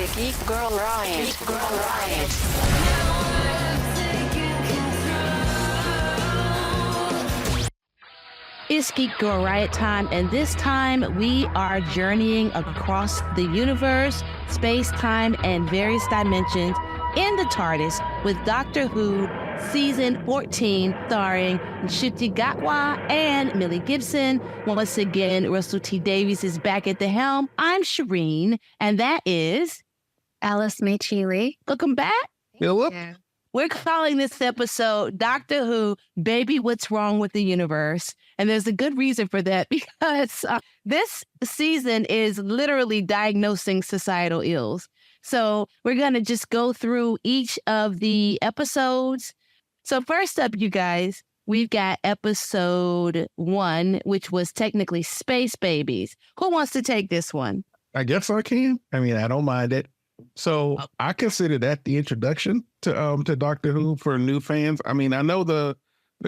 The Geek Girl Riot. Geek Girl Riot. It's Geek Girl Riot time, and this time we are journeying across the universe, space-time, and various dimensions in the Tardis with Doctor Who Season 14, starring Ncuti Gatwa and Millie Gibson. Once again, Russell T Davies is back at the helm. I'm Sherin, and that is Alice Meichi Li. Welcome back. Philip. Yeah. We're calling this episode Doctor Who, Baby, What's Wrong with the Universe? And there's a good reason for that, because this season is literally diagnosing societal ills. So we're going to just go through each of the episodes. So first up, you guys, we've got episode 1, which was technically Space Babies. Who wants to take this one? I guess I can. I mean, I don't mind it. So I consider that the introduction to Doctor Who for new fans. I mean, I know the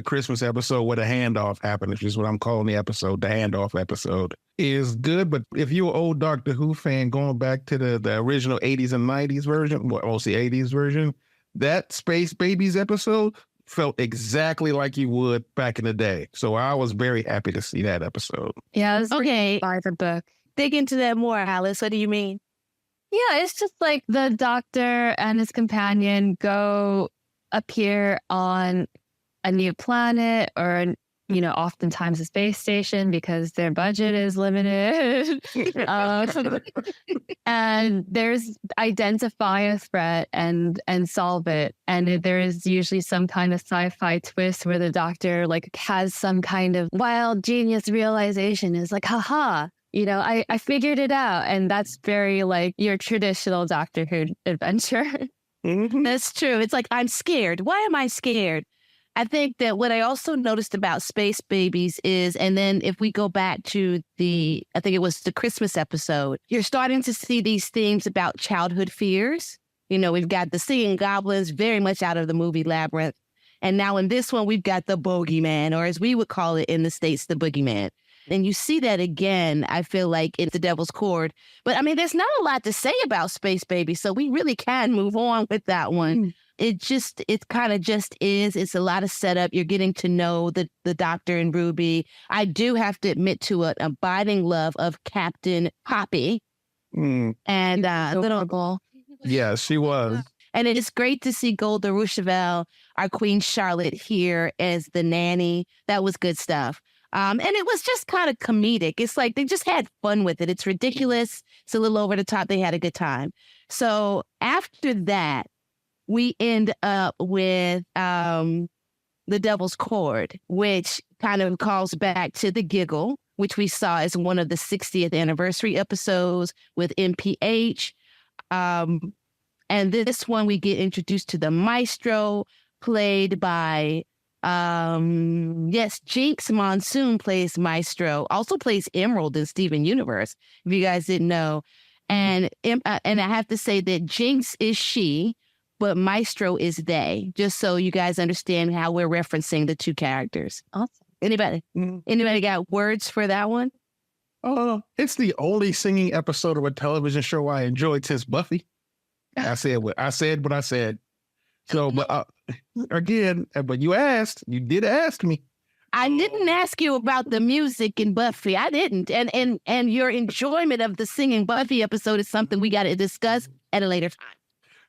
Christmas episode where the handoff happened, which is what I'm calling the episode, the handoff episode, is good. But if you're an old Doctor Who fan going back to the original 80s and 90s version, well, mostly 80s version, that Space Babies episode felt exactly like you would back in the day. So I was very happy to see that episode. Yeah, it was Okay. by the book. Dig into that more, Alice. What do you mean? Yeah, it's just like the doctor and his companion go appear on a new planet or, oftentimes a space station because their budget is limited. And there's identify a threat and solve it. And there is usually some kind of sci-fi twist where the doctor has some kind of wild genius realization. Is like, haha. I figured it out. And that's very your traditional Doctor Who adventure. Mm-hmm. That's true. It's like, I'm scared. Why am I scared? I think that what I also noticed about Space Babies is, and then if we go back to I think it was the Christmas episode, you're starting to see these themes about childhood fears. We've got the singing goblins very much out of the movie Labyrinth. And now in this one, we've got the bogeyman, or as we would call it in the States, the boogeyman. And you see that again, I feel like, in The Devil's Cord. But I mean, there's not a lot to say about Space Baby, so we really can move on with that one. It kind of just is. It's a lot of setup. You're getting to know the Doctor and Ruby. I do have to admit to an abiding love of Captain Poppy. Mm. And little. Yeah, she was. And it is great to see Golda Roosevelt, our Queen Charlotte, here as the nanny. That was good stuff. And it was just kind of comedic. It's like they just had fun with it. It's ridiculous. It's a little over the top. They had a good time. So after that, we end up with The Devil's Cord, which kind of calls back to The Giggle, which we saw as one of the 60th anniversary episodes with MPH. And this one, we get introduced to the Maestro, played by... Jinx Monsoon plays Maestro, also plays Emerald in Steven Universe, if you guys didn't know. And I have to say that Jinx is she, but Maestro is they, just so you guys understand how we're referencing the two characters. Awesome. Anybody got words for that one? It's the only singing episode of a television show I enjoyed since Buffy. I said what I said. So, but again, but you did ask me. I didn't ask you about the music in Buffy. I didn't. And your enjoyment of the singing Buffy episode is something we got to discuss at a later time.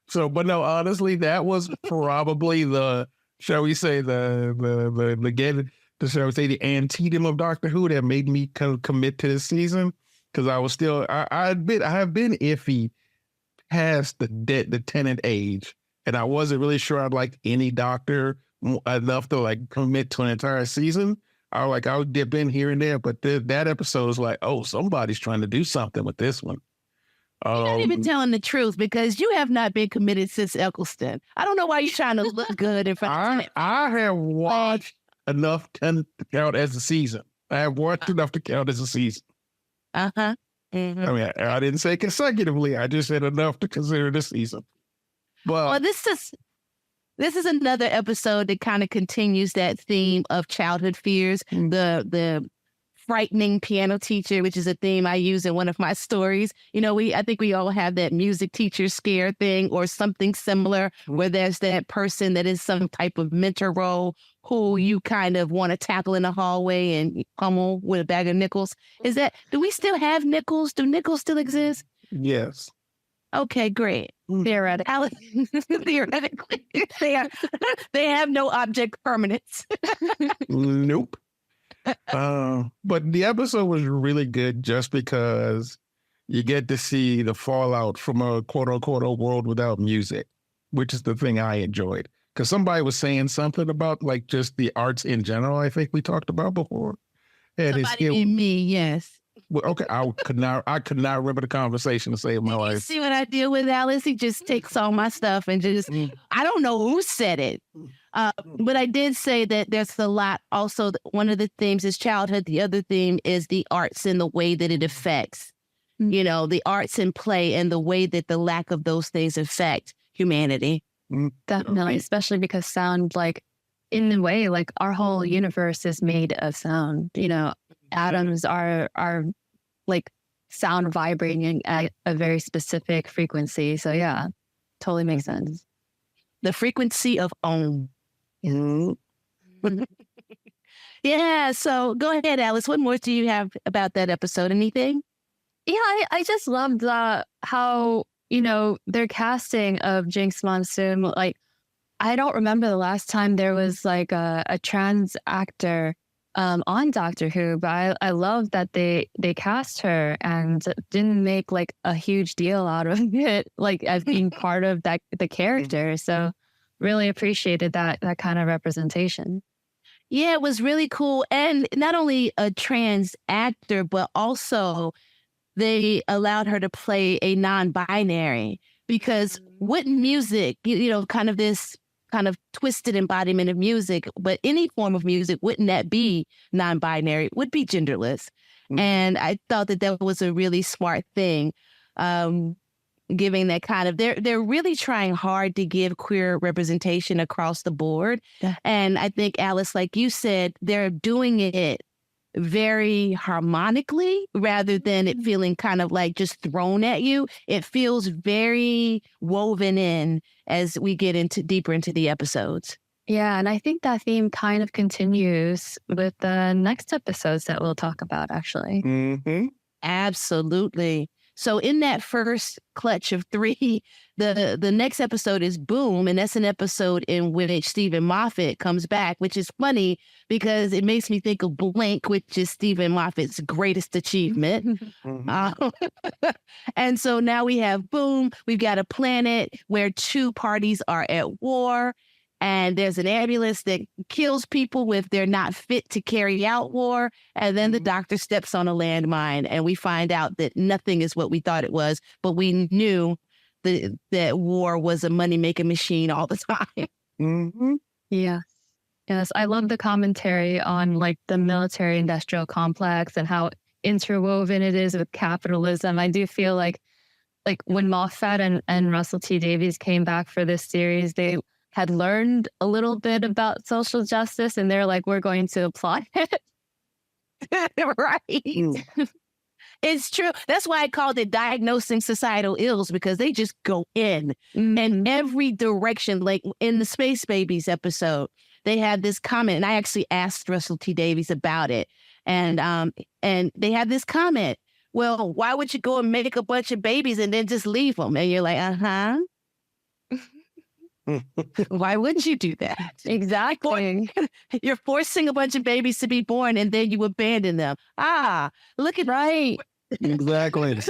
So, but no, honestly, that was probably the antedote of Doctor Who that made me commit to this season, because I was still, I admit, I have been iffy past the Tennant age. And I wasn't really sure I'd like any Doctor enough to commit to an entire season. I would dip in here and there, but that episode is like, oh, somebody's trying to do something with this one. You're not even telling the truth, because you have not been committed since Eccleston. I don't know why you're trying to look good in front of I have watched enough to count as a season. I have watched enough to count as a season. Uh-huh. Mm-hmm. I mean, I didn't say consecutively. I just said enough to consider the season. Well, this is another episode that kind of continues that theme of childhood fears. The frightening piano teacher, which is a theme I use in one of my stories. I think we all have that music teacher scare thing or something similar where there's that person that is some type of mentor role who you kind of want to tackle in the hallway and pummel with a bag of nickels. Do we still have nickels? Do nickels still exist? Yes. Okay, great. Theoretically. Theoretically. They have no object permanence. Nope. But the episode was really good just because you get to see the fallout from a quote unquote a world without music, which is the thing I enjoyed. Because somebody was saying something about like just the arts in general, I think we talked about before. And Somebody being me, yes. Well, okay, I could not remember the conversation to save my life. You see what I deal with, Alice? He just takes all my stuff and just, I don't know who said it. But I did say that there's a lot. Also, one of the themes is childhood. The other theme is the arts and the way that it affects, the arts and play and the way that the lack of those things affect humanity. Definitely, especially because sound, like, in a way, like our whole universe is made of sound. Atoms are like sound vibrating at a very specific frequency. So yeah, totally makes sense. The frequency of Om. Yeah. So go ahead, Alice. What more do you have about that episode? Anything? Yeah, I just loved how, their casting of Jinx Monsoon. Like, I don't remember the last time there was like a trans actor on Doctor Who, but I love that they cast her and didn't make like a huge deal out of it, like as being part of the character. So really appreciated that kind of representation. Yeah, it was really cool. And not only a trans actor, but also they allowed her to play a non-binary, because wouldn't music, kind of this kind of twisted embodiment of music, but any form of music, wouldn't that be non-binary? It would be genderless. And I thought that was a really smart thing, giving that kind of, they're really trying hard to give queer representation across the board. Yeah. And I think, Alice, like you said, they're doing it very harmonically rather than it feeling kind of like just thrown at you. It feels very woven in as we get deeper into the episodes. Yeah, and I think that theme kind of continues with the next episodes that we'll talk about, actually. Mm-hmm. Absolutely. So in that first clutch of 3, the next episode is Boom, and that's an episode in which Stephen Moffat comes back, which is funny because it makes me think of Blink, which is Stephen Moffat's greatest achievement. And so now we have Boom. We've got a planet where 2 parties are at war, and there's an ambulance that kills people if they're not fit to carry out war. And then the doctor steps on a landmine, and we find out that nothing is what we thought it was, but we knew that war was a money-making machine all the time. Mm-hmm. Yeah. Yes, I love the commentary on like the military-industrial complex and how interwoven it is with capitalism. I do feel like when Moffat and Russell T Davies came back for this series, they had learned a little bit about social justice, and they're like, we're going to apply it. Right. It's true. That's why I called it diagnosing societal ills, because they just go in every direction. Like in the Space Babies episode, they had this comment, and I actually asked Russell T Davies about it. And they had this comment, well, why would you go and make a bunch of babies and then just leave them? And you're like, uh-huh. Why would you do that? Exactly. You're forcing a bunch of babies to be born and then you abandon them. Look at right. Exactly.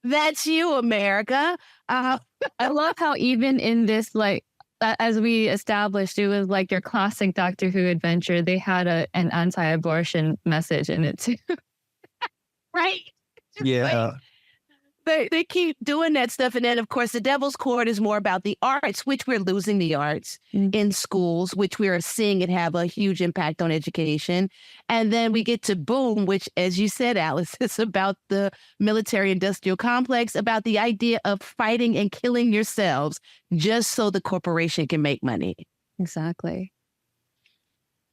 That's you, America. I love how even in this, like, as we established, it was like your classic Doctor Who adventure. They had an anti-abortion message in it too. Right. Yeah. They keep doing that stuff. And then, of course, the Devil's Court is more about the arts, which we're losing the arts in schools, which we are seeing it have a huge impact on education. And then we get to Boom, which, as you said, Alice, is about the military-industrial complex, about the idea of fighting and killing yourselves just so the corporation can make money. Exactly.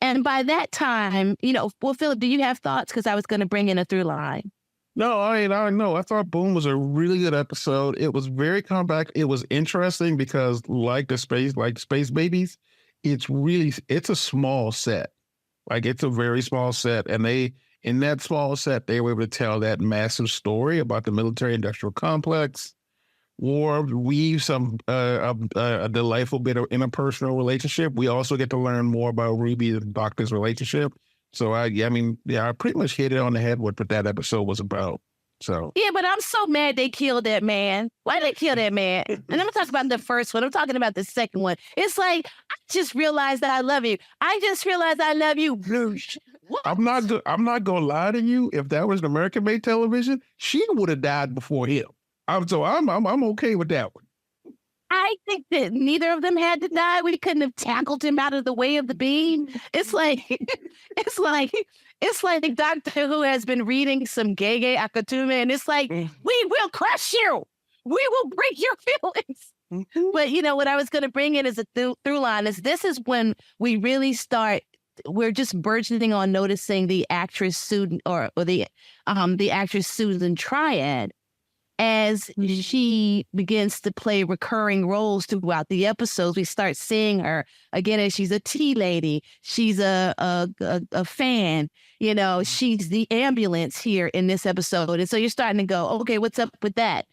And by that time, well, Philip, do you have thoughts? Because I was going to bring in a through line. No, I know. I thought Boom was a really good episode. It was very compact. It was interesting because like Space Babies, it's a small set. Like it's a very small set. And in that small set, they were able to tell that massive story about the military industrial complex, war, weave some a delightful bit of interpersonal relationship. We also get to learn more about Ruby and Doctor's relationship. So I pretty much hit it on the head what that episode was about. So yeah, but I'm so mad they killed that man. Why did they kill that man? And I'm not talking about the first one. I'm talking about the second one. It's like I just realized that I love you. I just realized I love you. What? I'm not gonna lie to you. If that was an American-made television, she would have died before him. I'm okay with that one. I think that neither of them had to die. We couldn't have tackled him out of the way of the beam. It's like Doctor Who has been reading some Gege Akatumi, and it's like, we will crush you. We will break your feelings. But what I was going to bring in as a through line is this is when we really start. We're just burgeoning on noticing the actress Susan or the actress Susan Triad, as she begins to play recurring roles throughout the episodes. We start seeing her again as she's a tea lady. She's a fan. She's the ambulance here in this episode. And so you're starting to go, okay, what's up with that?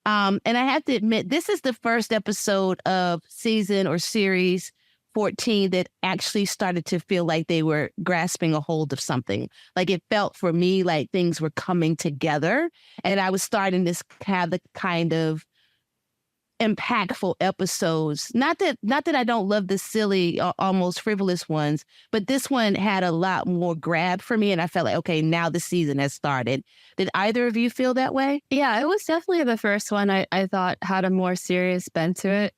And I have to admit, this is the first episode of season or series 14 that actually started to feel like they were grasping a hold of something. Like it felt for me like things were coming together, and I was starting to have the kind of impactful episodes. Not that I don't love the silly, almost frivolous ones, but this one had a lot more grab for me, and I felt like, okay, now the season has started. Did either of you feel that way? Yeah, it was definitely the first one I thought had a more serious bent to it.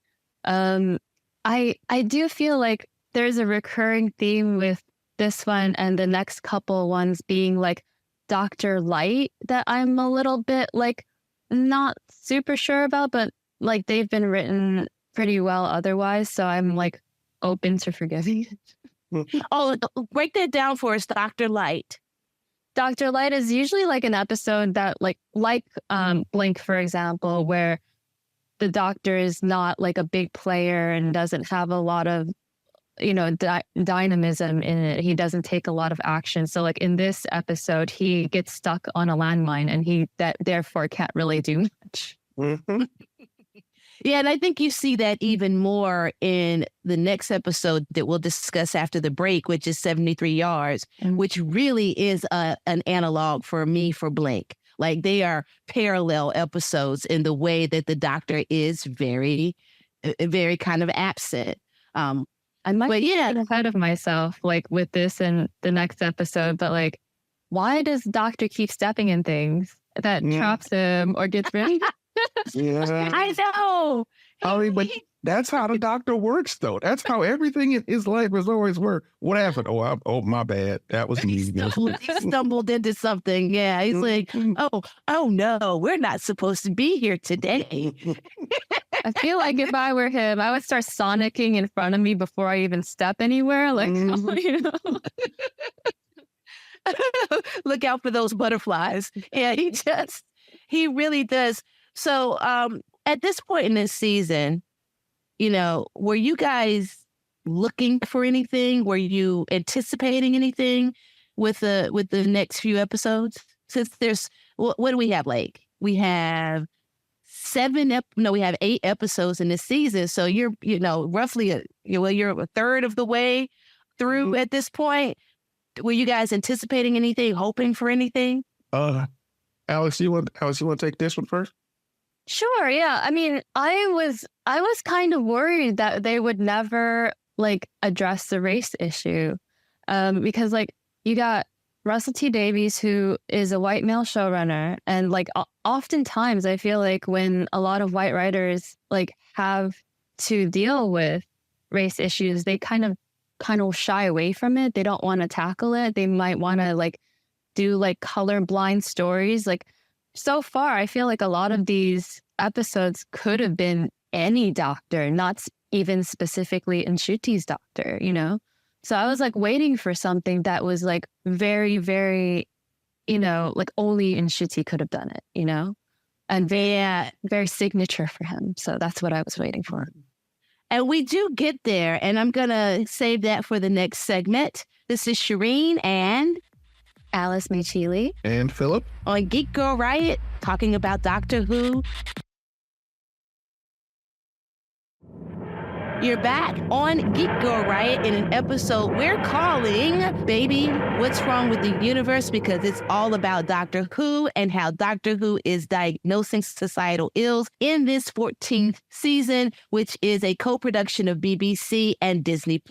I do feel like there's a recurring theme with this one and the next couple ones being like Dr. Light that I'm a little bit like not super sure about, but like they've been written pretty well otherwise. So I'm like open to forgiving it. Oh, break that down for us, Dr. Light. Dr. Light is usually like an episode that like Blink, for example, where the doctor is not like a big player and doesn't have a lot of, dynamism in it. He doesn't take a lot of action. So like in this episode, he gets stuck on a landmine and he therefore can't really do much. Mm-hmm. Yeah, and I think you see that even more in the next episode that we'll discuss after the break, which is 73 Yards, which really is an analog for me for Blink. Like they are parallel episodes in the way that the doctor is very, very kind of absent. I might be ahead of myself, like with this and the next episode, but like, why does the doctor keep stepping in things that traps him or gets rid of him? Yeah. I know. But that's how the doctor works, though. That's how everything in his life has always worked. What happened? Oh, my bad. That was me. He stumbled into something. Yeah, he's like, oh no, we're not supposed to be here today. I feel like if I were him, I would start sonicking in front of me before I even step anywhere. Like, Look out for those butterflies. Yeah, he really does. So at this point in this season, were you guys looking for anything? Were you anticipating anything with the next few episodes? Since there's, what do we have? Like we have we have 8 episodes in this season. So you're, roughly you're a third of the way through at this point. Were you guys anticipating anything, hoping for anything? Alice, you want to take this one first? Sure, yeah. I mean, I was kind of worried that they would never like address the race issue, because like you got Russell T Davies, who is a white male showrunner, and like oftentimes I feel like when a lot of white writers like have to deal with race issues, they kind of shy away from it. They don't want to tackle it. They might want to like do like colorblind stories. Like so far, I feel like a lot of these episodes could have been any doctor, not even specifically Nshuti's doctor, So I was like waiting for something that was like very, very, like only Ncuti could have done it, and very signature for him. So that's what I was waiting for. And we do get there, and I'm going to save that for the next segment. This is Sherin and Alice Meichi Li and Philip on Geek Girl Riot, talking about Doctor Who. You're back on Geek Girl Riot in an episode we're calling Baby, What's Wrong with the Universe? Because it's all about Doctor Who and how Doctor Who is diagnosing societal ills in this 14th season, which is a co-production of BBC and Disney+.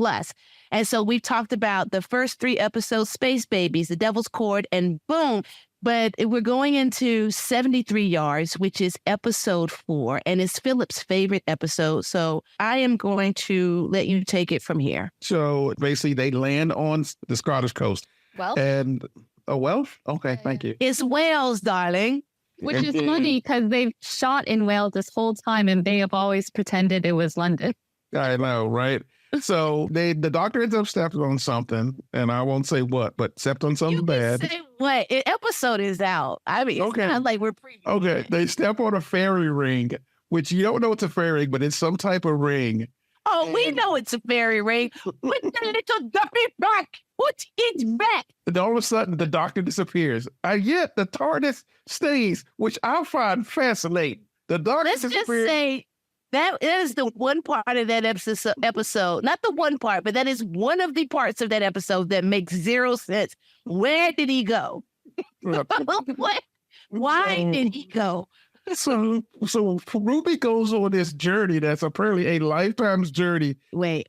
And so we've talked about the first 3 episodes, Space Babies, The Devil's Cord, and boom. But we're going into 73 Yards, which is episode 4, and it's Philip's favorite episode. So I am going to let you take it from here. So basically, they land on the Scottish coast. Well, And, Welsh? Okay, thank you. It's Wales, darling. which is funny because they've shot in Wales this whole time and they have always pretended it was London. I know, right? So the doctor ends up stepping on something, and I won't say what, but stepped on something bad. Say what? An episode is out. I mean, it's not like we're previewing. Okay, they step on a fairy ring, which you don't know it's a fairy ring, but it's some type of ring. Oh, we know it's a fairy ring. Put the little duppy back. Put it back. And all of a sudden, the doctor disappears. And yet the TARDIS stays, which I find fascinating. The doctor Let's just disappears. say that is the one part of that episode. Not the one part, but that is one of the parts of that episode that makes zero sense. Where did he go? What? Why did he go? So Ruby goes on this journey that's apparently a lifetime's journey. Wait.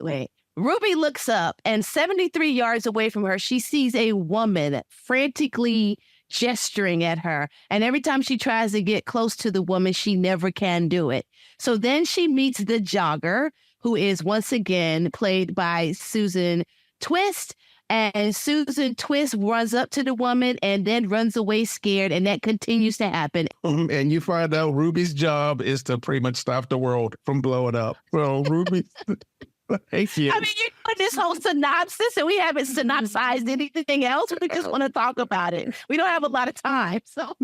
Ruby looks up, and 73 yards away from her, she sees a woman frantically gesturing at her. And every time she tries to get close to the woman, she never can do it. So then she meets the jogger, who is once again played by Susan Twist. And Susan Twist runs up to the woman and then runs away scared. And that continues to happen. And you find out Ruby's job is to pretty much stop the world from blowing up. Well, Ruby, thank you. I mean, you're doing this whole synopsis and we haven't synopsized anything else. We just want to talk about it. We don't have a lot of time. So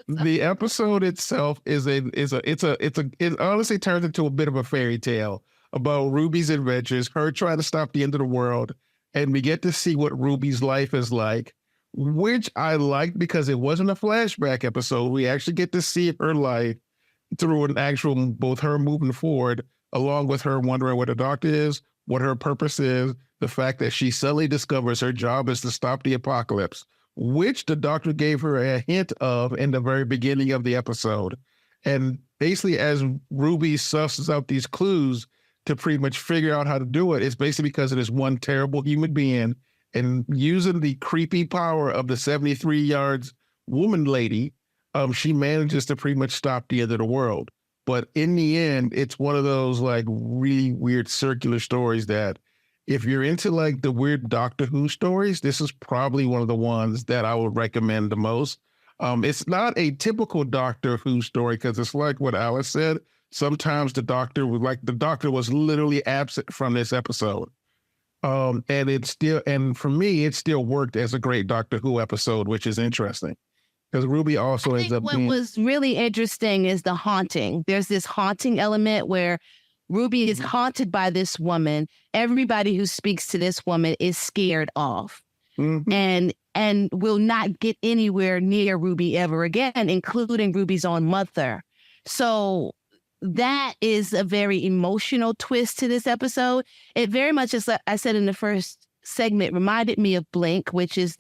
the episode itself it honestly turns into a bit of a fairy tale about Ruby's adventures, her trying to stop the end of the world. And we get to see what Ruby's life is like, which I liked because it wasn't a flashback episode. We actually get to see her life through an actual, both her moving forward, along with her wondering what the doctor is, what her purpose is, the fact that she suddenly discovers her job is to stop the apocalypse, which the doctor gave her a hint of in the very beginning of the episode. And basically, as Ruby susses out these clues to pretty much figure out how to do it, it's basically because of this one terrible human being, and using the creepy power of the 73 yards woman lady, she manages to pretty much stop the end of the world. But in the end, it's one of those like really weird circular stories that if you're into like the weird Doctor Who stories, this is probably one of the ones that I would recommend the most. It's not a typical Doctor Who story because it's like what Alice said. Sometimes the doctor was literally absent from this episode. And for me, it still worked as a great Doctor Who episode, which is interesting. Because Ruby also ends up being... What was really interesting is the haunting. There's this haunting element where Ruby is haunted by this woman. Everybody who speaks to this woman is scared off. Mm-hmm. And will not get anywhere near Ruby ever again, including Ruby's own mother. So that is a very emotional twist to this episode. It very much, as I said in the first segment, reminded me of Blink, which is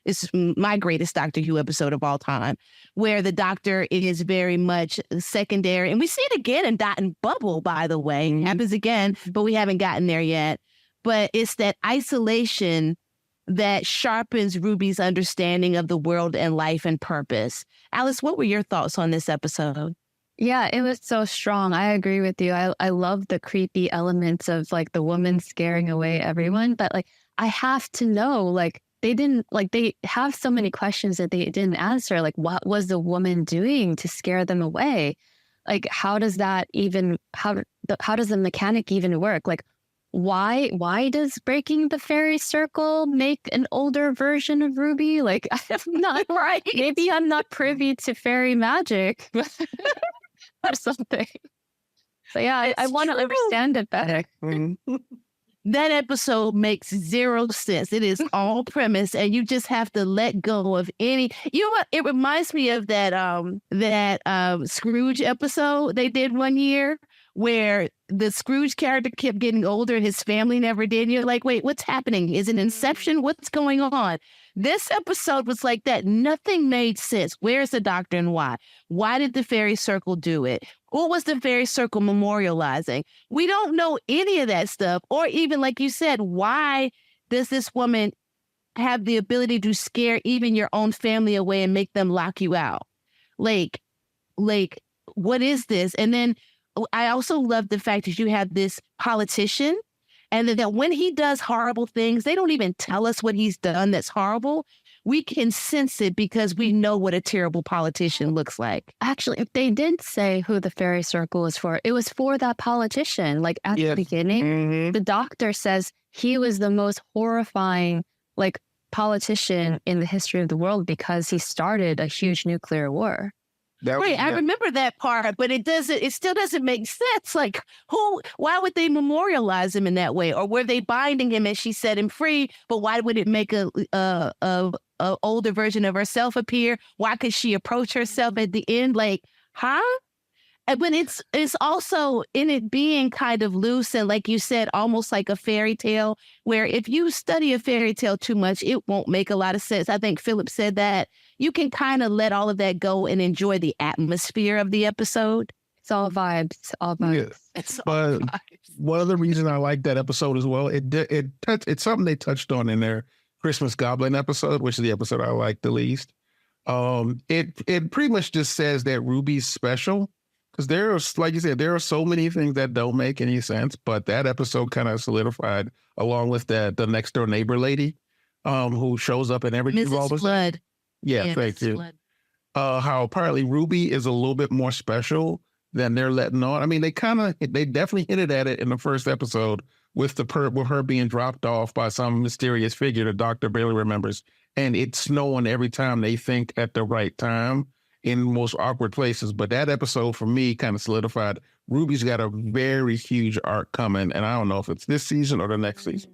it's my greatest Doctor Who episode of all time, where the doctor is very much secondary. And we see it again in Dot and Bubble, by the way. It happens again, but we haven't gotten there yet. But it's that isolation that sharpens Ruby's understanding of the world and life and purpose. Alice, what were your thoughts on this episode? Yeah, it was so strong. I agree with you. I love the creepy elements of like the woman scaring away everyone. But like, I have to know, like, they have so many questions that they didn't answer. Like, what was the woman doing to scare them away? Like, how does the mechanic even work? Like, why does breaking the fairy circle make an older version of Ruby? Like, I'm not right. Maybe I'm not privy to fairy magic or something. So yeah, I want to understand it better. That episode makes zero sense. It is all premise, and you just have to let go of any. You know what? It reminds me of that Scrooge episode they did one year, where the Scrooge character kept getting older and his family never did. And you're like, wait, what's happening? Is it Inception? What's going on? This episode was like that. Nothing made sense. Where's the doctor and why? Why did the fairy circle do it? What was the fairy circle memorializing? We don't know any of that stuff. Or even, like you said, why does this woman have the ability to scare even your own family away and make them lock you out? Like, what is this? And then I also love the fact that you have this politician, and that when he does horrible things, they don't even tell us what he's done that's horrible. We can sense it because we know what a terrible politician looks like. Actually, if they did say who the fairy circle was for, it was for that politician. Like at the beginning, the doctor says he was the most horrifying like politician in the history of the world because he started a huge nuclear war. I remember that part, but it still doesn't make sense. Like, why would they memorialize him in that way? Or were they binding him as she set him free? But why would it make a older version of herself appear? Why could she approach herself at the end? Like, huh? But it's also in it being kind of loose and, like you said, almost like a fairy tale, where if you study a fairy tale too much, it won't make a lot of sense. I think Philip said that. You can kind of let all of that go and enjoy the atmosphere of the episode. It's all vibes, all vibes. Yeah. It's but vibes. One of the reasons I like that episode as well, it's something they touched on in their Christmas Goblin episode, which is the episode I like the least. It pretty much just says that Ruby's special. Because like you said, there are so many things that don't make any sense, but that episode kind of solidified, along with the next door neighbor lady, who shows up in every Mrs. Flood. Yeah, thank you. Flood. How apparently Ruby is a little bit more special than they're letting on. I mean, they definitely hinted at it in the first episode with her being dropped off by some mysterious figure the doctor barely remembers, and it's snowing every time they think at the right time in most awkward places. But that episode for me kind of solidified Ruby's got a very huge arc coming, and I don't know if it's this season or the next season.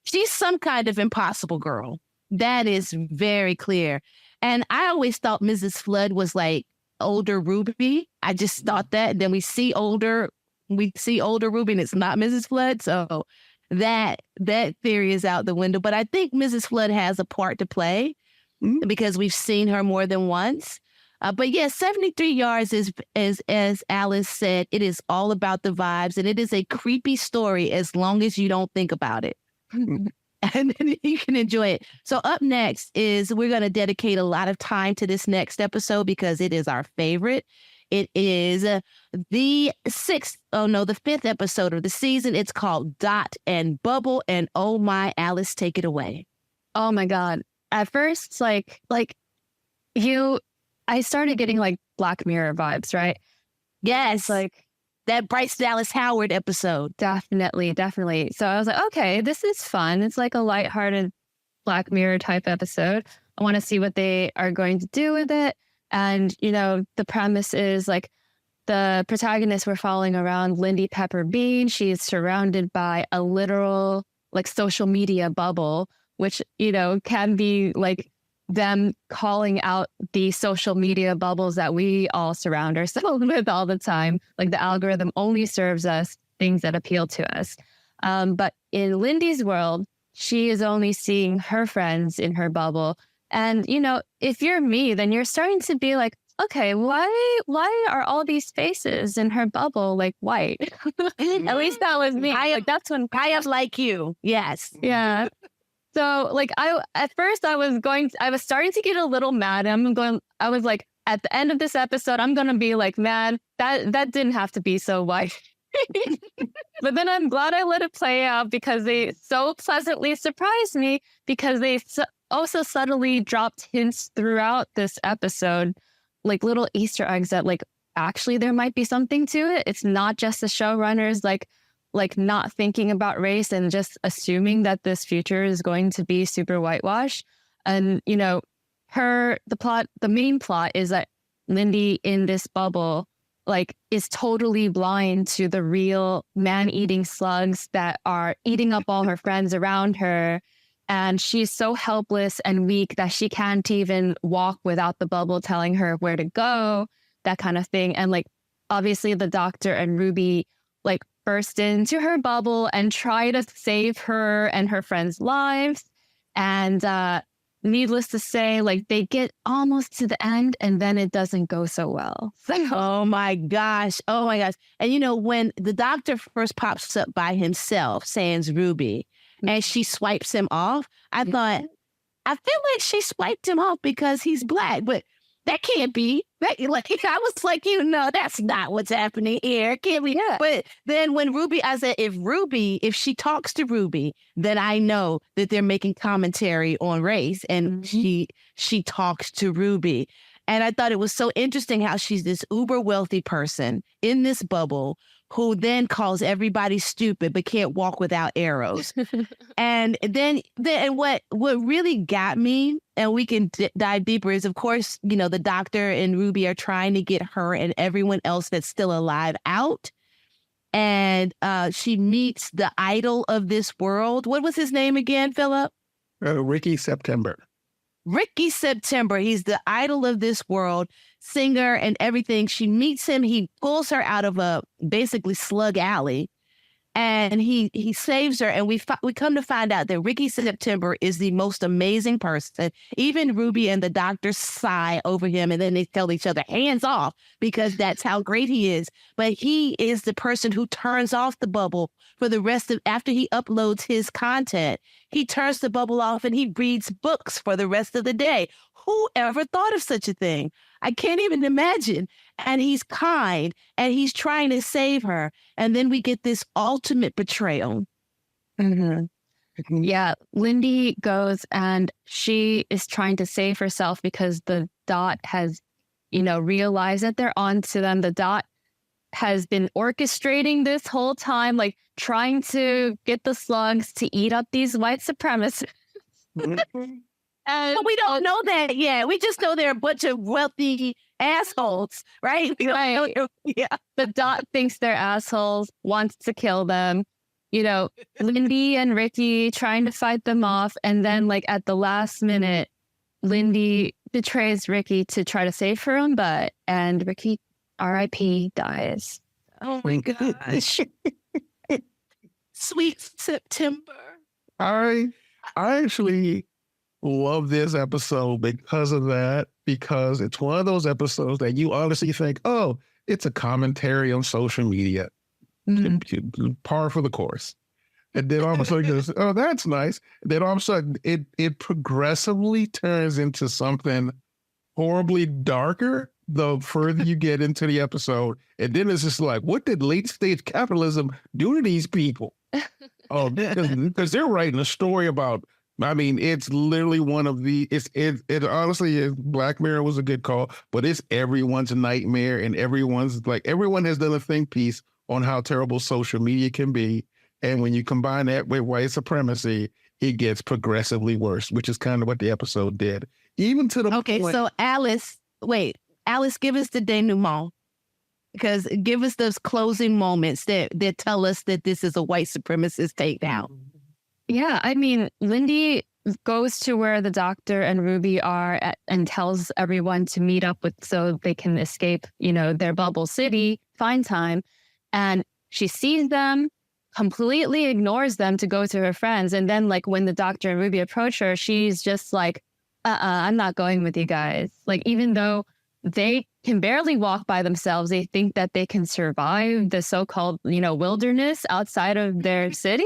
She's some kind of impossible girl. That is very clear. And I always thought Mrs. Flood was like older Ruby. I just thought that. And then we see older Ruby and it's not Mrs. Flood. So that theory is out the window. But I think Mrs. Flood has a part to play because we've seen her more than once. But yeah, 73 Yards is, as Alice said, it is all about the vibes, and it is a creepy story as long as you don't think about it. And then you can enjoy it. So up next is, we're going to dedicate a lot of time to this next episode because it is our favorite. It is the fifth episode of the season. It's called Dot and Bubble, and oh my, Alice, take it away. Oh my God. At first, I started getting like Black Mirror vibes, right? Yes. Like that Bryce Dallas Howard episode. Definitely. So I was like, okay, this is fun. It's like a lighthearted Black Mirror type episode. I want to see what they are going to do with it. And, the premise is like the protagonist we're following around, Lindy Pepper Bean. She's surrounded by a literal like social media bubble, which, can be like them calling out the social media bubbles that we all surround ourselves with all the time. Like the algorithm only serves us things that appeal to us. But in Lindy's world, she is only seeing her friends in her bubble. And, if you're me, then you're starting to be like, okay, why are all these faces in her bubble like white? At least that was me. That's when I am like you. Yes. Yeah. So like at first I was starting to get a little mad. I was like, at the end of this episode, I'm going to be like, man, that didn't have to be so white. But then I'm glad I let it play out because they so pleasantly surprised me, because they also subtly dropped hints throughout this episode, like little Easter eggs that like, actually there might be something to it. It's not just the showrunners like like not thinking about race and just assuming that this future is going to be super whitewashed. And, you know, the main plot is that Lindy in this bubble, like, is totally blind to the real man-eating slugs that are eating up all her friends around her. And she's so helpless and weak that she can't even walk without the bubble telling her where to go, that kind of thing. And like, obviously the doctor and Ruby like burst into her bubble and try to save her and her friends' lives. And needless to say, like, they get almost to the end and then it doesn't go so well. Oh my gosh. Oh my gosh. And you know, when the doctor first pops up by himself, sans Ruby, and she swipes him off, I thought, I feel like she swiped him off because he's Black, but that can't be. That, like, I was like, you know, that's not what's happening here. It can't be. Yeah. But then when Ruby, I said, if she talks to Ruby, then I know that they're making commentary on race, and she talks to Ruby. And I thought it was so interesting how she's this uber wealthy person in this bubble who then calls everybody stupid but can't walk without arrows. And then what really got me, and we can dive deeper, is, of course, you know, the doctor and Ruby are trying to get her and everyone else that's still alive out. And she meets the idol of this world. What was his name again, Philip? Ricky September. Ricky September. He's the idol of this world, singer and everything. She meets him. He pulls her out of a basically slug alley, and he saves her. And we come to find out that Ricky September is the most amazing person. Even Ruby and the doctor sigh over him, and then they tell each other, hands off, because that's how great he is. But he is the person who turns off the bubble for the rest of, after he uploads his content, he turns the bubble off and he reads books for the rest of the day. Who ever thought of such a thing? I can't even imagine. And he's kind and he's trying to save her. And then we get this ultimate betrayal. Yeah, Lindy goes and she is trying to save herself because the Dot has, you know, realized that they're on to them. The Dot has been orchestrating this whole time, like trying to get the slugs to eat up these white supremacists. But we don't know that yet. We just know they're a bunch of wealthy assholes, right? Right. Yeah. The Dot thinks they're assholes, wants to kill them. You know, Lindy and Ricky trying to fight them off. And then, like, at the last minute, Lindy betrays Ricky to try to save her own butt. And Ricky, R.I.P., dies. Oh my gosh. Sweet September. I actually love this episode because of that, because it's one of those episodes that you honestly think, oh, it's a commentary on social media. Par for the course. And then all of a sudden goes, oh, that's nice. And then all of a sudden it progressively turns into something horribly darker the further you get into the episode. And then it's just like, what did late stage capitalism do to these people? Oh, because they're writing a story about, I mean, it's literally one of the, it honestly is, Black Mirror was a good call, but it's everyone's nightmare, and everyone has done a think piece on how terrible social media can be. And when you combine that with white supremacy, it gets progressively worse, which is kind of what the episode did. Even to the point. So Alice, give us the denouement. Because give us those closing moments that tell us that this is a white supremacist takedown. Yeah, I mean, Lindy goes to where the doctor and Ruby are and tells everyone to meet up with so they can escape, you know, their bubble city, find time. And she sees them, completely ignores them to go to her friends. And then, like, when the doctor and Ruby approach her, she's just like, I'm not going with you guys. Like, even though they can barely walk by themselves, they think that they can survive the so-called, you know, wilderness outside of their city.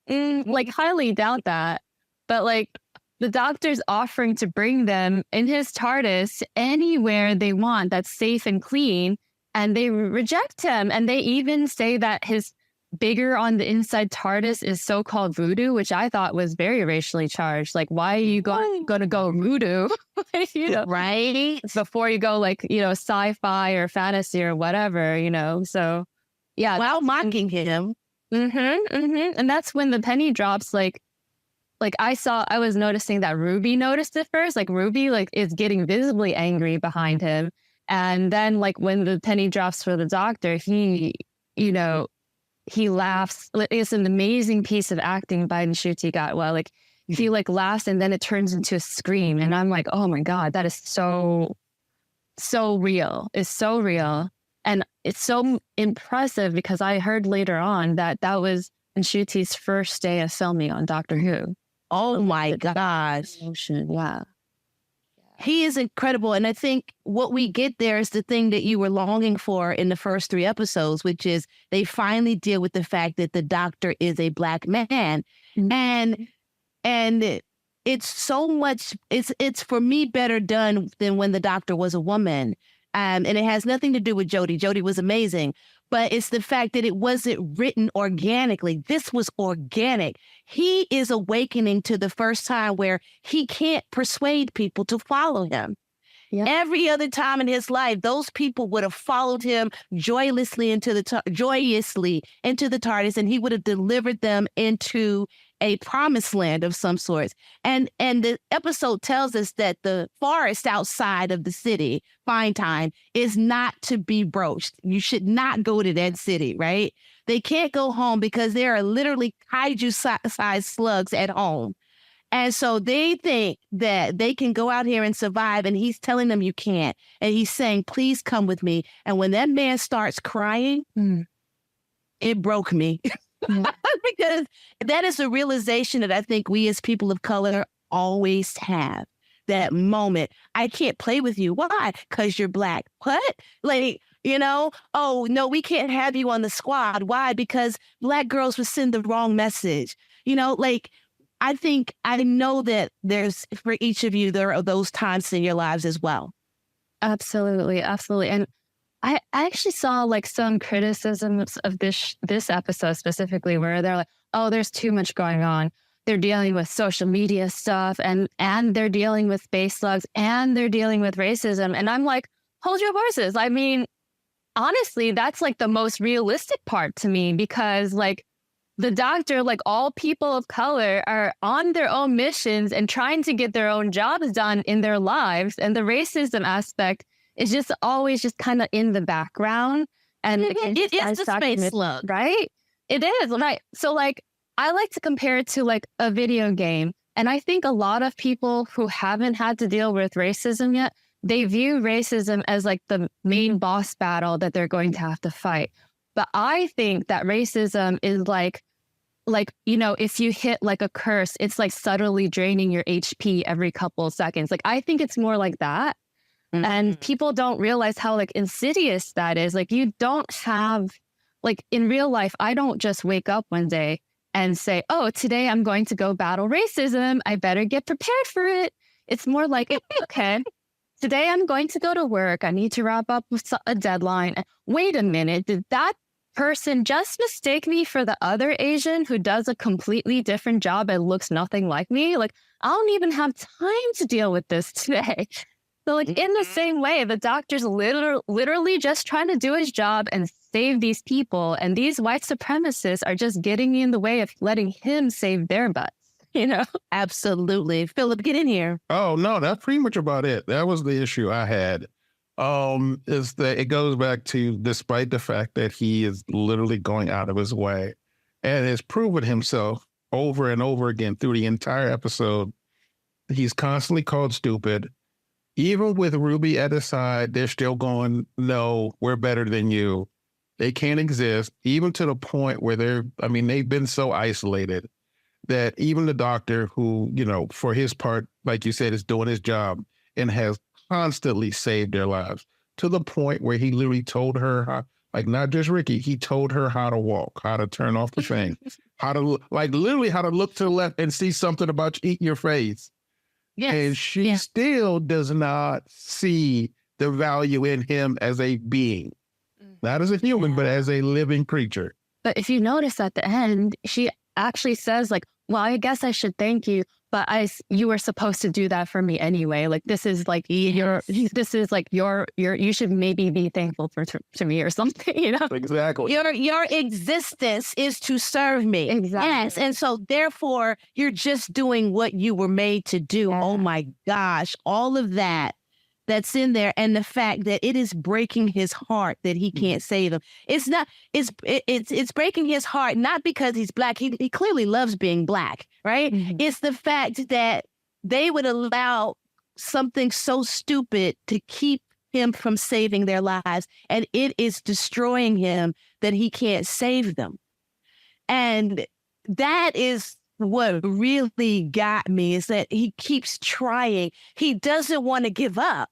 Like, highly doubt that. But, like, the doctor's offering to bring them in his Tardis anywhere they want that's safe and clean. And they reject him. And they even say that his bigger on the inside Tardis is so-called voodoo, which I thought was very racially charged. Like, why are you going to go voodoo? You know, right? Before you go, like, you know, sci-fi or fantasy or whatever, you know? So, yeah. While mocking him. And that's when the penny drops. Like I was noticing that Ruby noticed it first. Like Ruby is getting visibly angry behind him. And then like when the penny drops for the doctor, he laughs. It's an amazing piece of acting by Ncuti Gatwa. Like he laughs and then it turns into a scream. And I'm like, oh my God, that is so real. It's so real. And it's so impressive because I heard later on that was Nchuti's first day of filming on Doctor Who. Oh my gosh. Yeah. He is incredible. And I think what we get there is the thing that you were longing for in the first 3 episodes, which is they finally deal with the fact that the doctor is a Black man. Mm-hmm. And it's so much, it's for me better done than when the doctor was a woman. And it has nothing to do with Jodie. Jodie was amazing. But it's the fact that it wasn't written organically. This was organic. He is awakening to the first time where he can't persuade people to follow him. Yep. Every other time in his life, those people would have followed him joyously into the TARDIS, and he would have delivered them into a promised land of some sorts. And the episode tells us that the forest outside of the city, Fine Time, is not to be broached. You should not go to that city, right? They can't go home because there are literally kaiju-sized slugs at home. And so they think that they can go out here and survive, and he's telling them you can't. And he's saying, please come with me. And when that man starts crying, it broke me. Because that is a realization that I think we as people of color always have. That moment, I can't play with you. Why? Because you're Black. What? Oh, no, we can't have you on the squad. Why? Because Black girls would send the wrong message. I know that there's, for each of you, there are those times in your lives as well. Absolutely. Absolutely. And I actually saw some criticisms of this episode specifically where they're like, oh, there's too much going on. They're dealing with social media stuff and they're dealing with space slugs and they're dealing with racism. And I'm like, hold your horses. I mean, honestly, that's the most realistic part to me because the doctor, all people of color are on their own missions and trying to get their own jobs done in their lives. And the racism aspect is just always just kind of in the background. And it is the space slug, right? It is. Right. So I like to compare it to a video game. And I think a lot of people who haven't had to deal with racism yet, they view racism as the main boss battle that they're going to have to fight. But I think that racism is if you hit a curse, it's subtly draining your HP every couple of seconds. I think it's more like that. Mm-hmm. And people don't realize how insidious that is. You don't have, in real life, I don't just wake up one day and say, oh, today I'm going to go battle racism. I better get prepared for it. It's more okay, today I'm going to go to work. I need to wrap up with a deadline. Wait a minute, did that person just mistake me for the other Asian who does a completely different job and looks nothing like me? I don't even have time to deal with this today. So in the same way, the doctor's literally just trying to do his job and save these people. And these white supremacists are just getting in the way of letting him save their butts. Absolutely. Philip, get in here. Oh, no, that's pretty much about it. That was the issue I had. Is that it goes back to, despite the fact that he is literally going out of his way and has proven himself over and over again through the entire episode, he's constantly called stupid. Even with Ruby at his side, they're still going, no, we're better than you. They can't exist, even to the point where they've been so isolated that even the doctor who, for his part, like you said, is doing his job and has constantly saved their lives to the point where he literally told her how, not just Ricky, he told her how to walk, how to turn off the thing, how to literally how to look to the left and see something about you eating your face. Yes. And she still does not see the value in him as a being, not as a human, but as a living creature. But if you notice at the end, she actually says well, I guess I should thank you but you were supposed to do that for me anyway. Like, this is like you should maybe be thankful to me or something, you know? Exactly. Your existence is to serve me. Exactly. Yes. And so therefore you're just doing what you were made to do. Yeah. Oh my gosh. All of that's in there. And the fact that it is breaking his heart that he can't save him. It's breaking his heart, not because he's Black. He clearly loves being Black, right? Mm-hmm. It's the fact that they would allow something so stupid to keep him from saving their lives. And it is destroying him that he can't save them. And that is what really got me, is that he keeps trying. He doesn't want to give up,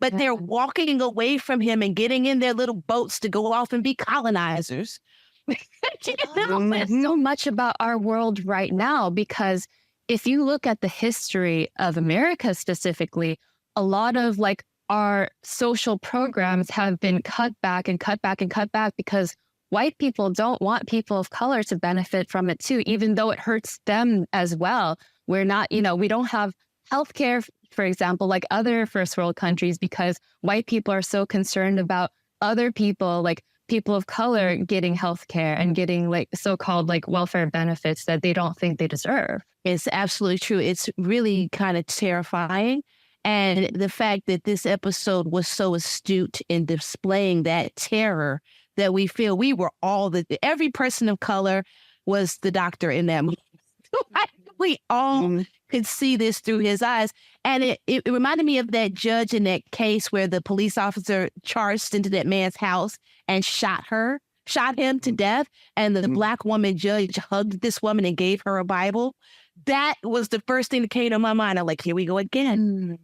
but they're walking away from him and getting in their little boats to go off and be colonizers. It's so much about our world right now, because if you look at the history of America specifically, a lot of like our social programs have been cut back and cut back and cut back because white people don't want people of color to benefit from it too, even though it hurts them as well. We're not, we don't have healthcare, for example, like other first world countries, because white people are so concerned about other people, like people of color, getting healthcare and getting like so-called like welfare benefits that they don't think they deserve. It's absolutely true. It's really kind of terrifying. And the fact that this episode was so astute in displaying that terror, that we feel we were every person of color was the doctor in that movie. We all could see this through his eyes. And it reminded me of that judge in that case where the police officer charged into that man's house and shot him to death. And the Black woman judge hugged this woman and gave her a Bible. That was the first thing that came to my mind. I'm like, here we go again.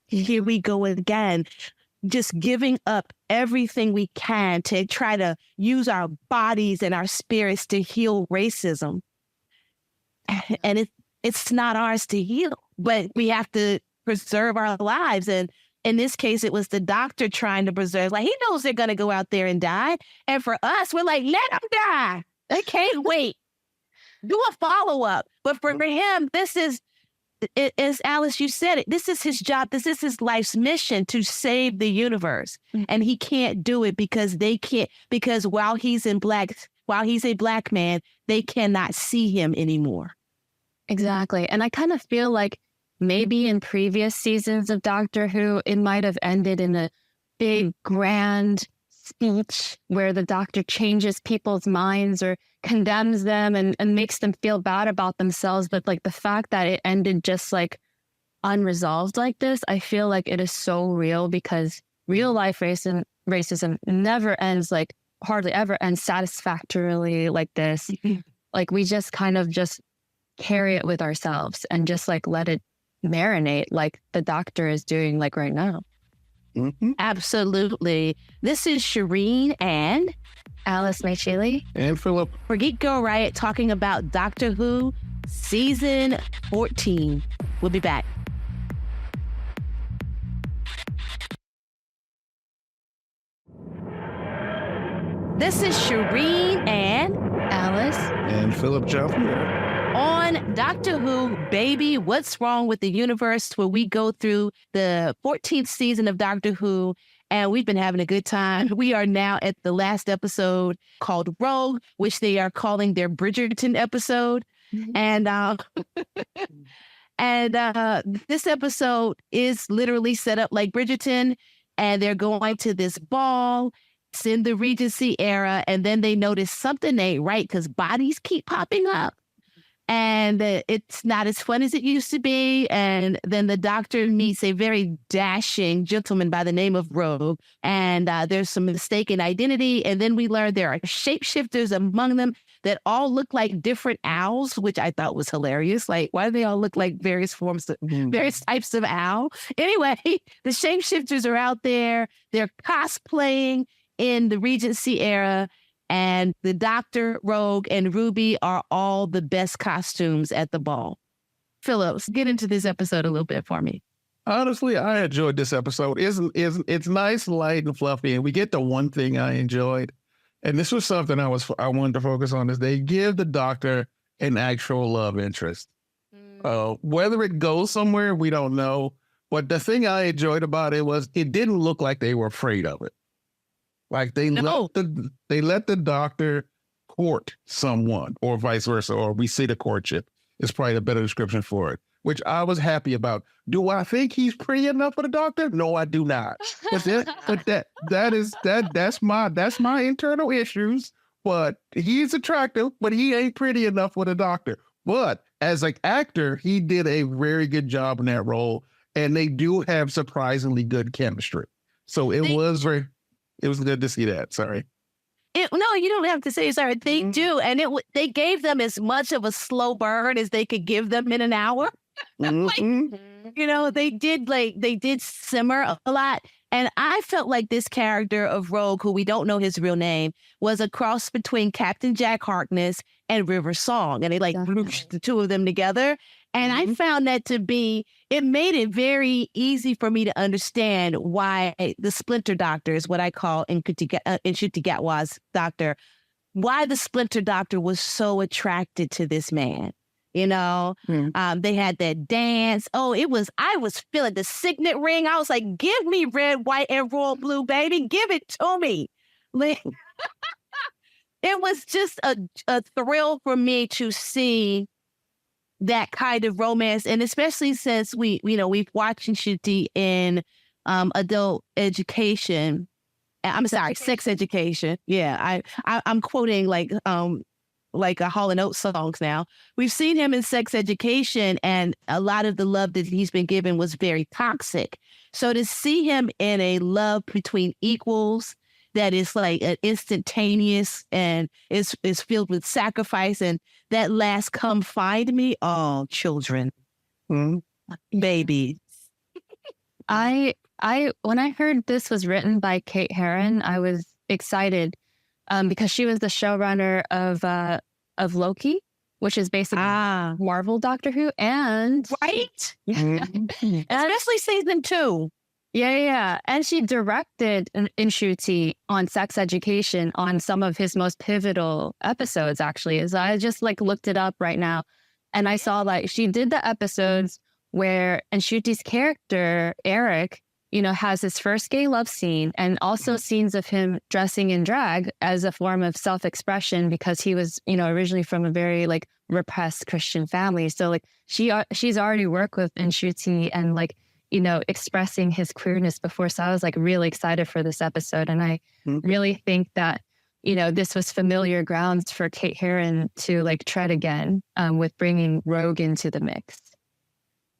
Here we go again. Just giving up everything we can to try to use our bodies and our spirits to heal racism. And it's not ours to heal, but we have to preserve our lives. And in this case, it was the doctor trying to preserve. Like, he knows they're going to go out there and die. And for us, we're like, let them die. They can't wait. Do a follow-up. But for him, this is, as Alice, you said it, this is his job. This is his life's mission, to save the universe. And he can't do it because while he's a Black man, they cannot see him anymore. Exactly. And I kind of feel like maybe in previous seasons of Doctor Who, it might have ended in a big, grand speech where the doctor changes people's minds or condemns them and makes them feel bad about themselves. But like the fact that it ended just like unresolved like this, I feel like it is so real, because real life racism never ends, like hardly ever ends satisfactorily like this. Like we just kind of just carry it with ourselves and just like let it marinate, like the doctor is doing like right now. Absolutely. This is Sherin and Alice Meichi Li and Philip for Geek Girl Riot, talking about Doctor Who season 14. We'll be back. This is Sherin and Alice and Philip jumping on Doctor Who, Baby, What's Wrong with the Universe, where we go through the 14th season of Doctor Who, and we've been having a good time. We are now at the last episode called Rogue, which they are calling their Bridgerton episode. And this episode is literally set up like Bridgerton, and they're going to this ball. It's in the Regency era, and then they notice something ain't right because bodies keep popping up. And it's not as fun as it used to be. And then the doctor meets a very dashing gentleman by the name of Rogue. And there's some mistaken identity. And then we learn there are shapeshifters among them that all look like different owls, which I thought was hilarious. Like, why do they all look like various types of owl? Anyway, the shapeshifters are out there. They're cosplaying in the Regency era. And the Doctor, Rogue, and Ruby are all the best costumes at the ball. Phillips, get into this episode a little bit for me. Honestly, I enjoyed this episode. It's nice, light, and fluffy, and we get the one thing I enjoyed. And this was something I wanted to focus on, is they give the Doctor an actual love interest. Whether it goes somewhere, we don't know. But the thing I enjoyed about it was it didn't look like they were afraid of it. Like they let the doctor court someone, or vice versa, or we see the courtship is probably a better description for it, which I was happy about. Do I think he's pretty enough for the doctor? No, I do not. That's my internal issues. But he's attractive, but he ain't pretty enough for the doctor. But as an actor, he did a very good job in that role, and they do have surprisingly good chemistry. So it was good to see that. Sorry. No, you don't have to say sorry. They do, and they gave them as much of a slow burn as they could give them in an hour. They did simmer a lot. And I felt like this character of Rogue, who we don't know his real name, was a cross between Captain Jack Harkness and River Song. And they grouped the two of them together. And I found that it made it very easy for me to understand why the Splinter Doctor is what I call Ncuti Gatwa's doctor, why the Splinter Doctor was so attracted to this man. They had that dance. I was feeling the signet ring. I was like, give me red, white, and royal blue, baby. Give it to me. It was just a thrill for me to see that kind of romance. And especially since we've watched Ncuti in adult education. I'm sorry, sex education. Yeah, I'm quoting like a Hall & Oates songs now. We've seen him in sex education, and a lot of the love that he's been given was very toxic. So to see him in a love between equals that is like an instantaneous and is filled with sacrifice, and that last come find me, oh, children, babies. I when I heard this was written by Kate Herron, I was excited. Because she was the showrunner of Loki, which is basically Marvel Doctor Who, and right, especially season 2. Yeah, and she directed Ncuti on sex education on some of his most pivotal episodes. Actually, as I just looked it up right now, and I saw she did the episodes where Ncuti's character Eric, has his first gay love scene, and also scenes of him dressing in drag as a form of self-expression, because he was, originally from a very repressed Christian family. So she's already worked with Ncuti and expressing his queerness before. So I was really excited for this episode. And I really think that, this was familiar grounds for Kate Herron to tread again with bringing Rogue into the mix.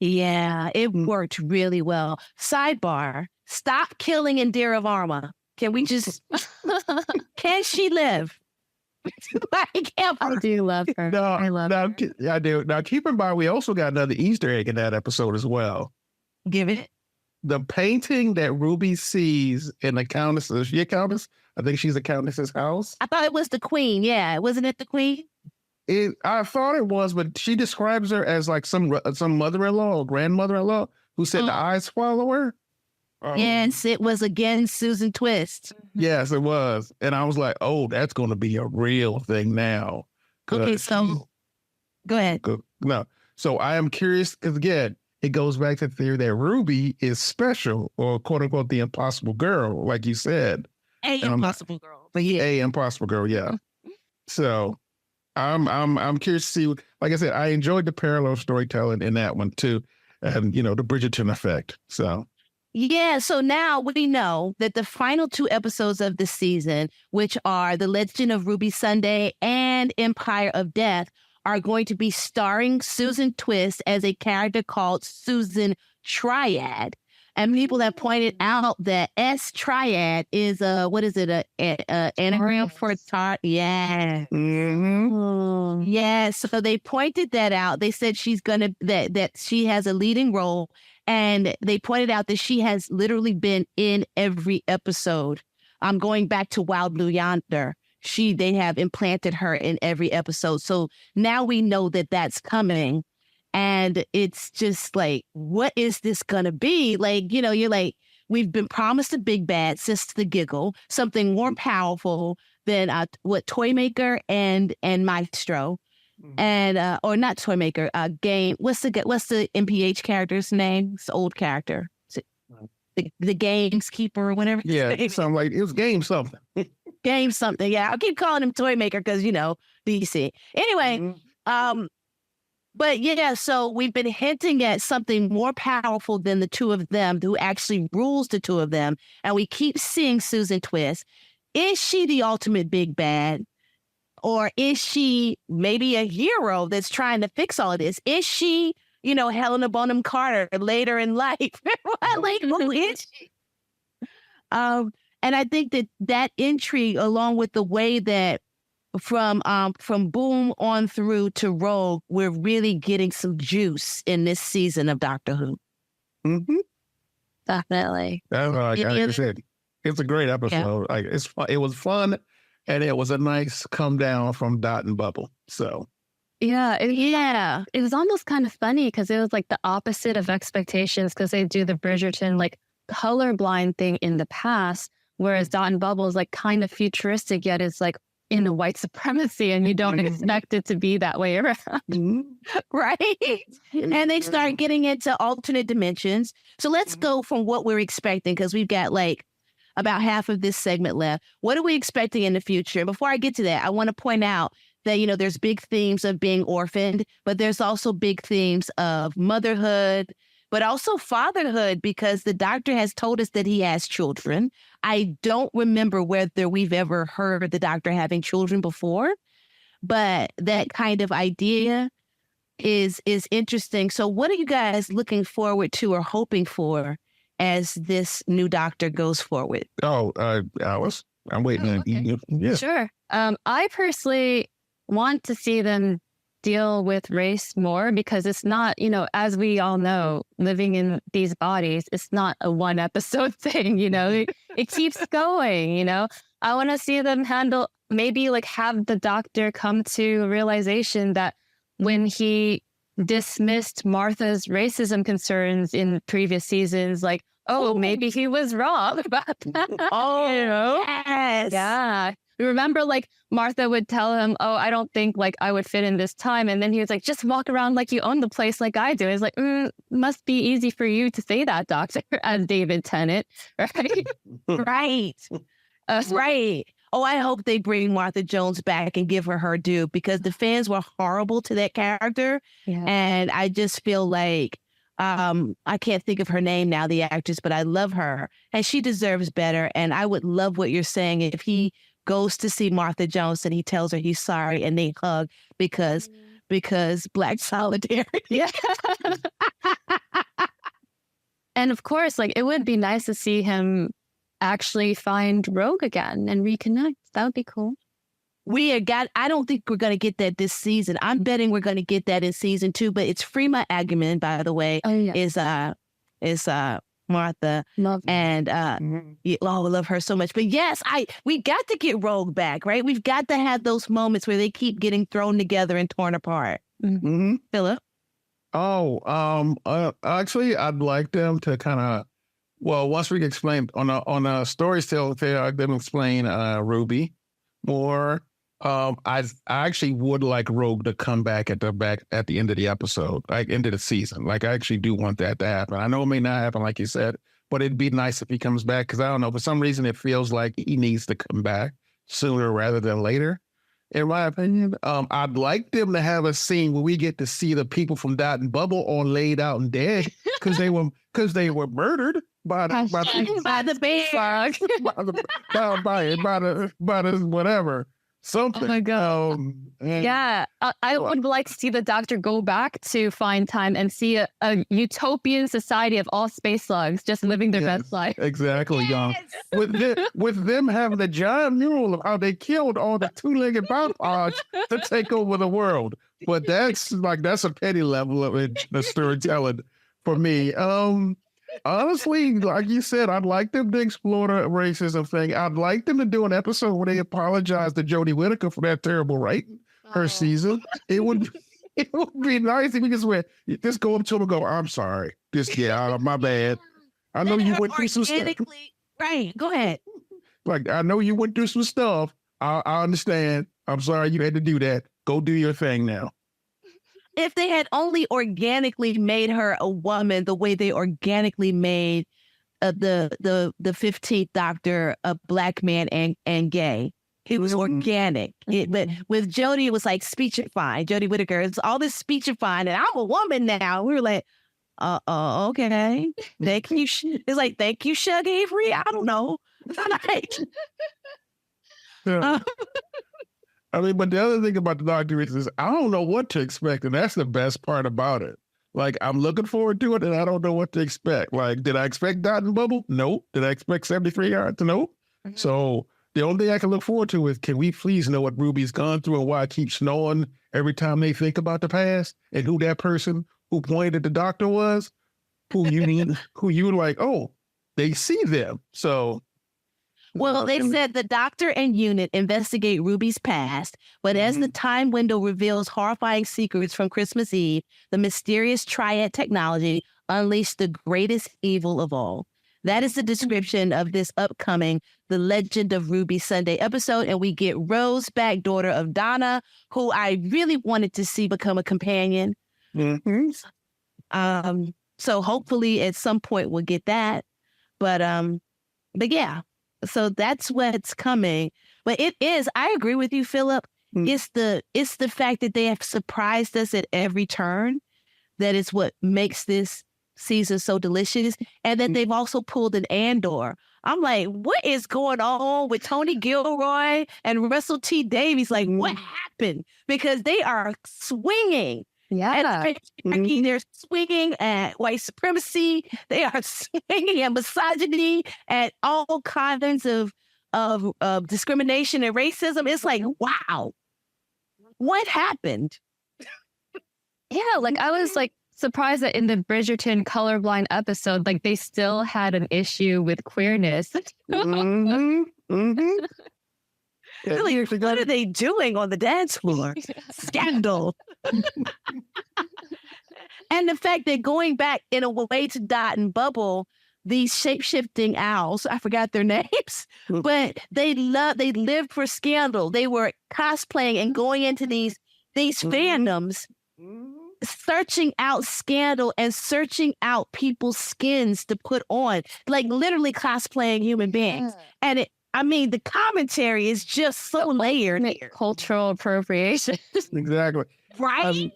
Yeah, it worked really well. Sidebar, stop killing Indira Varma. Can we just, can she live? I do love her. No, I love her. I do. Now, keep in mind, we also got another Easter egg in that episode as well. Give it. The painting that Ruby sees in the Countess, is she a Countess? I think she's the Countess's house. I thought it was the Queen. Yeah, wasn't it the Queen? I thought it was, but she describes her as some mother-in-law or grandmother-in-law who said the eyes follow her. Yes, it was again Susan Twist. Yes, it was. And I was like, oh, that's going to be a real thing now. Okay, so go ahead. No. So I am curious, because again, it goes back to the theory that Ruby is special, or quote unquote, the impossible girl, like you said. Impossible girl. But yeah. A impossible girl, yeah. So I'm curious to see, like I said, I enjoyed the parallel storytelling in that one too. And, the Bridgerton effect. So. Yeah, so now we know that the final 2 episodes of the season, which are The Legend of Ruby Sunday and Empire of Death, are going to be starring Susan Twist as a character called Susan Triad. And people have pointed out that S Triad is anagram for Tardis. Yeah. Mm-hmm. Yeah. So they pointed that out. They said that she has a leading role, and they pointed out that she has literally been in every episode. I'm going back to Wild Blue Yonder. They have implanted her in every episode. So now we know that that's coming. And it's just what is this going to be? You're we've been promised a big bad since the giggle, something more powerful than Toymaker and Maestro. and or not toy maker, game. What's the MPH character's name? It's the old character. The games keeper or whatever. Yeah, something like it was game something. Game something. Yeah, I keep calling him toy maker because DC. Anyway, but yeah, so we've been hinting at something more powerful than the two of them, who actually rules the two of them, and we keep seeing Susan Twist. Is she the ultimate big bad? Or is she maybe a hero that's trying to fix all of this? Is she, Helena Bonham Carter later in life? Who is she? And I think that intrigue, along with the way that from Boom on through to Rogue, we're really getting some juice in this season of Doctor Who. Mm-hmm. Definitely. That's like I said. It's a great episode. Yeah. Like it's fun. It was fun. And it was a nice come down from Dot and Bubble. So, yeah. It was almost kind of funny because it was like the opposite of expectations because they do the Bridgerton like colorblind thing in the past, whereas Dot and Bubble is like kind of futuristic, yet it's like in a white supremacy and you don't expect it to be that way around. Right? And they start getting into alternate dimensions. So let's go from what we're expecting because we've got like about half of this segment left. What are we expecting in the future? Before I get to that, I want to point out that, there's big themes of being orphaned, but there's also big themes of motherhood, but also fatherhood, because the Doctor has told us that he has children. I don't remember whether we've ever heard the Doctor having children before, but that kind of idea is interesting. So what are you guys looking forward to or hoping for as this new Doctor goes forward? Oh, Alice, I'm waiting on you. Yeah. Sure. I personally want to see them deal with race more because it's not, as we all know, living in these bodies, it's not a one episode thing, it keeps going, I want to see them handle, maybe like have the Doctor come to a realization that when he dismissed Martha's racism concerns in previous seasons, like, maybe he was wrong about that. Yes. Yeah. Remember, like, Martha would tell him, I don't think, like, I would fit in this time. And then he was like, just walk around like you own the place like I do. It's like, must be easy for you to say that, Doctor, as David Tennant, right? Right. Right. Oh, I hope they bring Martha Jones back and give her due because the fans were horrible to that character. Yeah. And I just feel like, I can't think of her name now, the actress, but I love her and she deserves better. And I would love what you're saying if he goes to see Martha Jones and he tells her he's sorry and they hug because Black solidarity. Yeah. And of course, like, it would be nice to see him actually find Rogue again and reconnect. That would be cool. I don't think we're going to get that this season. I'm betting we're going to get that in season 2, but it's Freema Agyeman, by the way, is Martha. Love and I love her so much. But yes, we got to get Rogue back, right? We've got to have those moments where they keep getting thrown together and torn apart. Mm-hmm. Philip? Actually, I'd like them to kind of, once we explain on a storytelling, I'd them explain Ruby more. I actually would like Rogue to come back at the end of the episode, like end of the season. Like, I actually do want that to happen. I know it may not happen, like you said, but it'd be nice if he comes back because I don't know, for some reason it feels like he needs to come back sooner rather than later. In my opinion, I'd like them to have a scene where we get to see the people from Dot and Bubble all laid out and dead because they were murdered by the bear, by the whatever. Something. Oh my God. Yeah. I would like to see the Doctor go back to find time and see a utopian society of all space slugs just living their best life. Exactly, y'all. With them having the giant mural of how they killed all the two-legged bipods to take over the world. But that's a petty level of it, the storytelling for me. Honestly, like you said, I'd like them to explore the racism thing. I'd like them to do an episode where they apologize to Jodie Whittaker for that terrible writing her season. It would be nice if we just go up to him and go, I'm sorry. My bad. I know you went through some stuff. Right, go ahead. Like, I know you went through some stuff. I understand. I'm sorry you had to do that. Go do your thing now. If they had only organically made her a woman the way they organically made the 15th Doctor a black man and gay. It was organic. But with Jodie, it was like speechifying. Jodie Whittaker, it's all this speechifying, and I'm a woman now. We were like, okay. Thank you. It's like, thank you, Shug Avery. I don't know. Yeah. I mean, but the other thing about the Doctor is I don't know what to expect, and that's the best part about it. Like, I'm looking forward to it, and I don't know what to expect. Like, did I expect Dot and Bubble? Nope. Did I expect 73 yards? Nope. So the only thing I can look forward to is, can we please know what Ruby's gone through and why it keeps snowing every time they think about the past, and who that person who pointed at the Doctor was, who you were like, oh, they see them. So. Well, they said the Doctor and Unit investigate Ruby's past, but as the time window reveals horrifying secrets from Christmas Eve, the mysterious triad technology unleashed the greatest evil of all. That is the description of this upcoming The Legend of Ruby Sunday episode, and we get Rose back, daughter of Donna, who I really wanted to see become a companion. So hopefully at some point we'll get that. But yeah. So that's what's coming. But it is, I agree with you, Philip. It's the fact that they have surprised us at every turn that is what makes this season so delicious. And that they've also pulled an Andor. I'm like, what is going on with Tony Gilroy and Russell T Davies? Like, what happened? Because they are swinging. Yeah. They're swinging at white supremacy. They are swinging at misogyny, at all kinds of discrimination and racism. It's like, wow, what happened? Yeah, like I was like surprised that in the Bridgerton colorblind episode, like they still had an issue with queerness. Really, what are they doing on the dance floor? Scandal. And the fact that going back in a way to Dot and Bubble, these shape-shifting owls, I forgot their names, but they lived for scandal. They were cosplaying and going into these fandoms, searching out scandal and searching out people's skins to put on, like literally cosplaying human beings. And the commentary is just so layered. Cultural appropriation. Exactly. Right?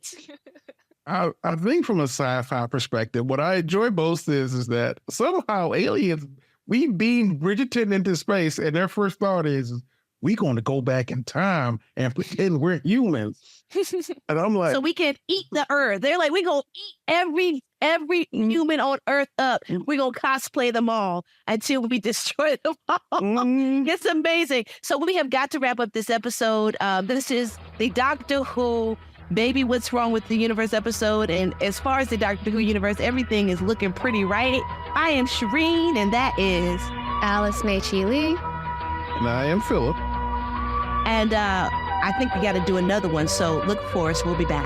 I think from a sci-fi perspective, what I enjoy most is that somehow aliens, we beamed Bridgerton into space, and their first thought is, we're going to go back in time and pretend we're humans. And I'm like, so we can eat the earth. They're like, we're going to eat every human on earth up. We're going to cosplay them all until we destroy them all. It's amazing. So we have got to wrap up this episode. This is the Doctor Who Baby What's Wrong with the Universe episode. And as far as the Doctor Who universe, everything is looking pretty right. I am Sherin, and that is Alice Meichi Li. And I am Philip. And I think we got to do another one. So look for us. We'll be back.